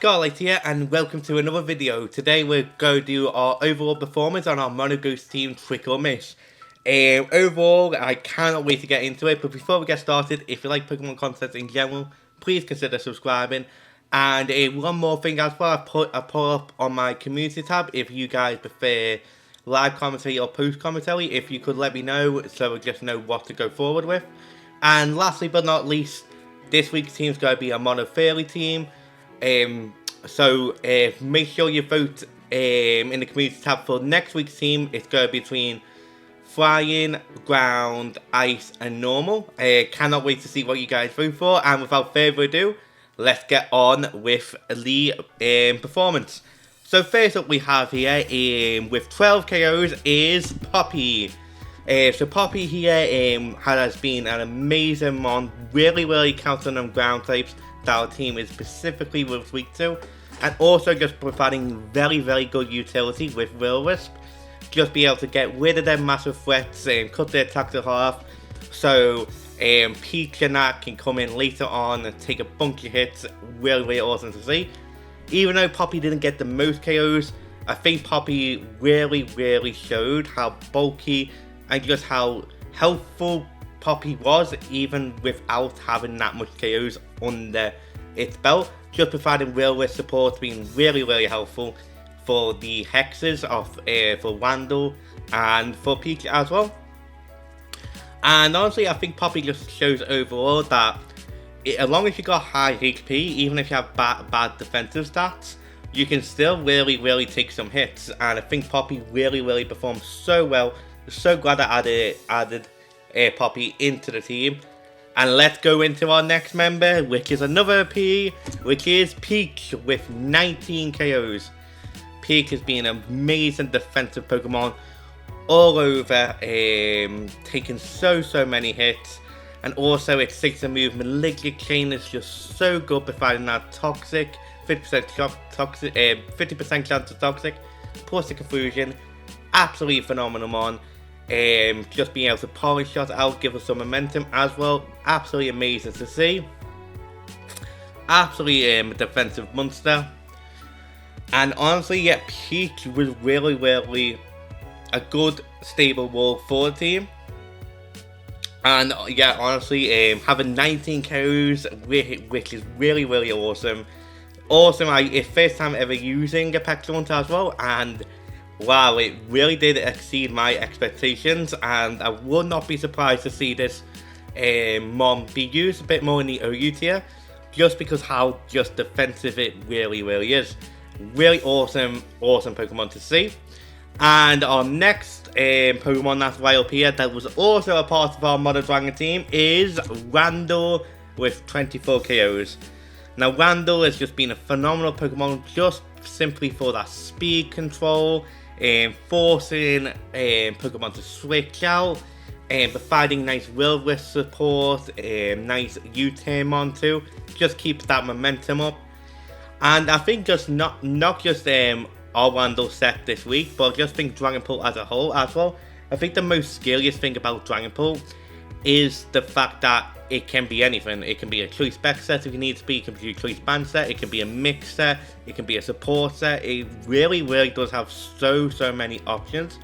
Scarlet here, and welcome to another video. Today we're going to do our overall performance on our Monoghost team Trick or Miss. Overall, I cannot wait to get into it, but before we get started, if you like Pokemon content in general, please consider subscribing. And one more thing as well, I put up on my community tab, if you guys prefer live commentary or post commentary, if you could let me know so we just know what to go forward with. And lastly but not least, this week's team is going to be a Mono Fairy team. So make sure you vote in the community tab for next week's team. It's going to be between Flying, Ground, Ice and Normal. Cannot wait to see what you guys vote for. And without further ado, let's get on with the performance. So first up we have here with 12 KOs is Poppy. So Poppy here has been an amazing mon, really counting on ground types that our team is specifically weak to, and also just providing very good utility with Will-O-Wisp. Just be able to get rid of their massive threats and cut their attack to half, so Peach and that can come in later on and take a bunch of hits. Really awesome to see. Even though Poppy didn't get the most KOs, I think Poppy really showed how bulky and just how helpful Poppy was, even without having that much KOs under its belt. Just providing Will-O-Wisp support, being really helpful for the hexes of for Wandle and for Peach as well. And honestly, I think Poppy just shows overall that as long as you got high HP, even if you have bad defensive stats, you can still really take some hits. And I think Poppy really performed so well. So glad I added Poppy into the team. And let's go into our next member, which is another P, which is Peach with 19 KOs. Peach has been an amazing defensive Pokemon all over, taking so many hits. And also its signature move, Malignant Chain, is just so good, providing that toxic, 50% chance of toxic, plus the confusion. Absolutely phenomenal mon. Just being able to polish shot out, give us some momentum as well. Absolutely amazing to see. Absolutely a defensive monster. And honestly, yeah, Peach was really a good stable wall for the team. And yeah, honestly, having 19 KOs, which is really awesome. It's first time ever using a Petulant as well, and wow, it really did exceed my expectations, and I would not be surprised to see this mon be used a bit more in the OU tier, just because how just defensive it really is. Really awesome Pokemon to see. And our next Pokemon that's right up here that was also a part of our Modern Dragon team is Randall with 24 KOs. Now Randall has just been a phenomenal Pokemon, just simply for that speed control, forcing Pokemon to switch out, providing nice Will-O-Wisp support, nice U-turn on too, just keeps that momentum up. And I think just not just our Randall set this week, but I just think Dragonpool as a whole as well. I think the most scariest thing about Dragonpool is the fact that it can be anything. It can be a choice spec set if you need to be, it can be a choice band set, it can be a mix set, it can be a support set. It really does have so many options.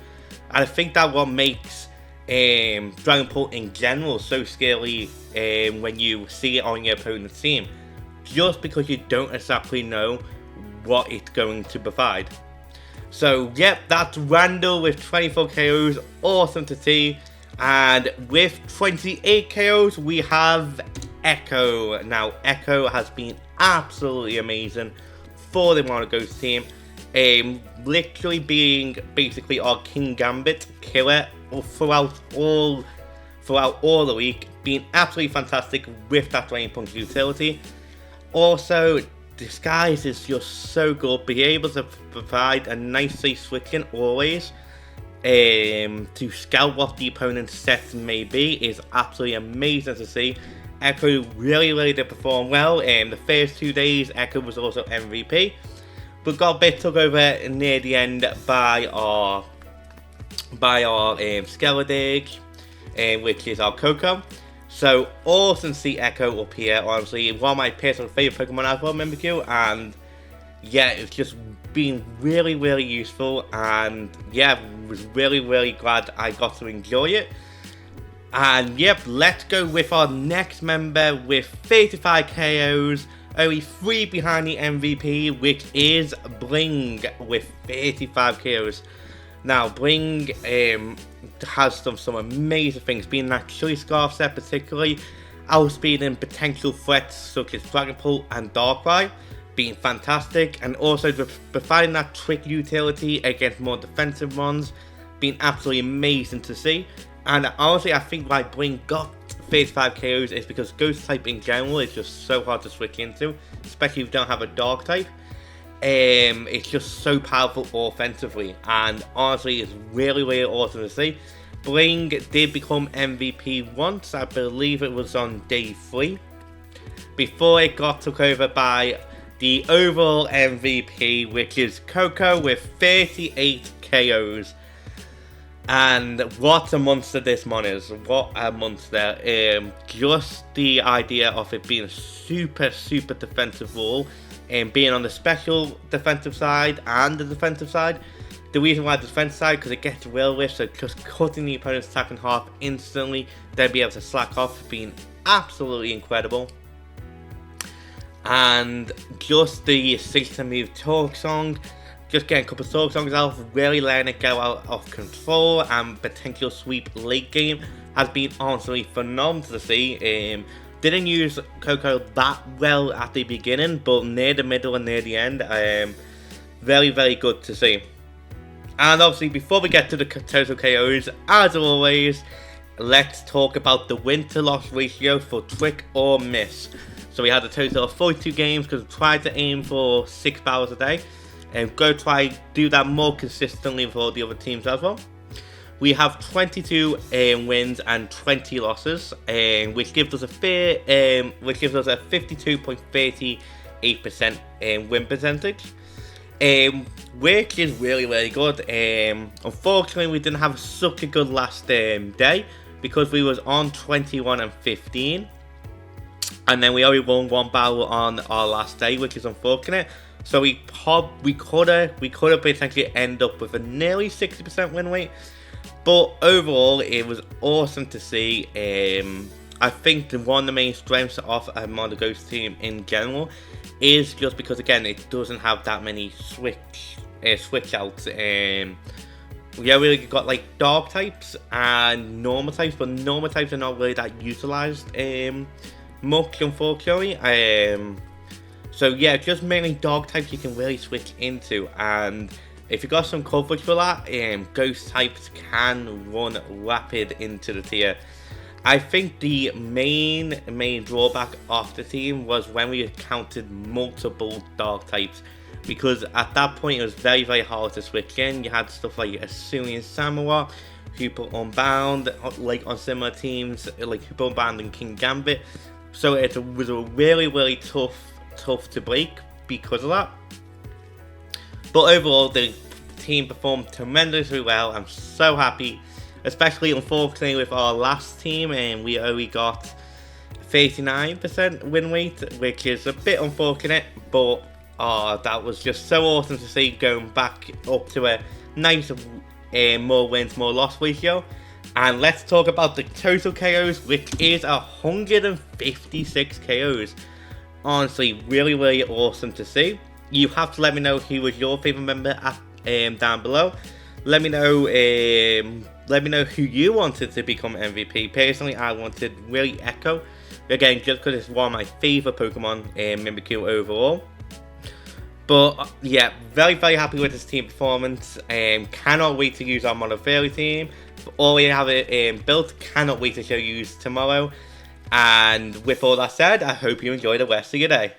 And I think that what makes Dragonpool in general so scary when you see it on your opponent's team. Just because you don't exactly know what it's going to provide. So yep, that's Randall with 24 KOs, awesome to see. And with 28 KOs we have Echo. Now Echo has been absolutely amazing for the Monoghost team, literally being basically our King Gambit killer throughout all the week, being absolutely fantastic with that Drain Punch utility. Also, Disguise is just so good, being able to provide a nice safe switching always to scout what the opponent's set may be is absolutely amazing to see. Echo really did perform well. The first 2 days Echo was also MVP, but got a bit took over near the end by our Skeledig, which is our Coco. So awesome to see Echo up here, honestly. One of my personal favourite Pokemon as well, Mimikyu, and yeah, it's just been really useful, and yeah, was really glad I got to enjoy it. And yep, let's go with our next member with 35 KOs, only 3 behind the MVP, which is Bling with 35 KOs. Now, Bling has done some amazing things, being that Chili Scarf set particularly, outspeeding potential threats such as Dragapult and Darkrai, being fantastic, and also providing that trick utility against more defensive ones, being absolutely amazing to see. And honestly, I think why Bling got 35 KOs is because Ghost type in general is just so hard to switch into, especially if you don't have a Dark type. It's just so powerful offensively, and honestly, it's really awesome to see. Bling did become MVP once, I believe it was on day 3, before it got took over by the overall MVP, which is Coco with 38 KOs. And what a monster this mon is. What a monster. Just the idea of it being a super defensive role, and being on the special defensive side and the defensive side. The reason why the defensive side, because it gets Will-Whip, so just cutting the opponent's attack in half instantly, then be able to slack off, being absolutely incredible. And just the 6-move talk song, just getting a couple of talk songs out, really letting it go out of control, and potential sweep late game has been honestly phenomenal to see. Didn't use Coco that well at the beginning, but near the middle and near the end, very good to see. And obviously, before we get to the total KOs, as always, let's talk about the win to loss ratio for Trick or Miss. So we had a total of 42 games because we tried to aim for 6 battles a day, and go try do that more consistently for the other teams as well. We have 22 wins and 20 losses, which gives us a 52.38% win percentage, which is really good. Unfortunately, we didn't have such a good last day because we was on 21 and 15, and then we only won 1 battle on our last day, which is unfortunate. So we could have potentially end up with a nearly 60% win rate. But overall, it was awesome to see. I think one of the main strengths of a Mono Ghost team in general is just because, again, it doesn't have that many switch outs. We really got like Dark types and Normal types, but Normal types are not really that utilized much, unfortunately. So yeah, just mainly Dark types you can really switch into, and if you got some coverage for that, Ghost types can run rapid into the tier. I think the main drawback of the team was when we encountered multiple Dark types, because at that point it was very hard to switch in. You had stuff like Hisuian Samurott, Hoopa Unbound, like on similar teams like Hoopa Unbound and King Gambit. So it was a really tough to break because of that. But overall, the team performed tremendously well. I'm so happy, especially unfortunately with our last team, and we only got 39% win rate, which is a bit unfortunate, but that was just so awesome to see, going back up to a nice more wins, more loss ratio. And let's talk about the total KOs, which is 156 KOs. Honestly, really awesome to see. You have to let me know who was your favorite member down below. Let me know who you wanted to become MVP. Personally, I wanted really Echo. Again, just because it's one of my favorite Pokemon, Mimikyu overall. But yeah, very happy with this team performance. Cannot wait to use our Mono Fairy team. Already have it built. Cannot wait to show you tomorrow. And with all that said, I hope you enjoy the rest of your day.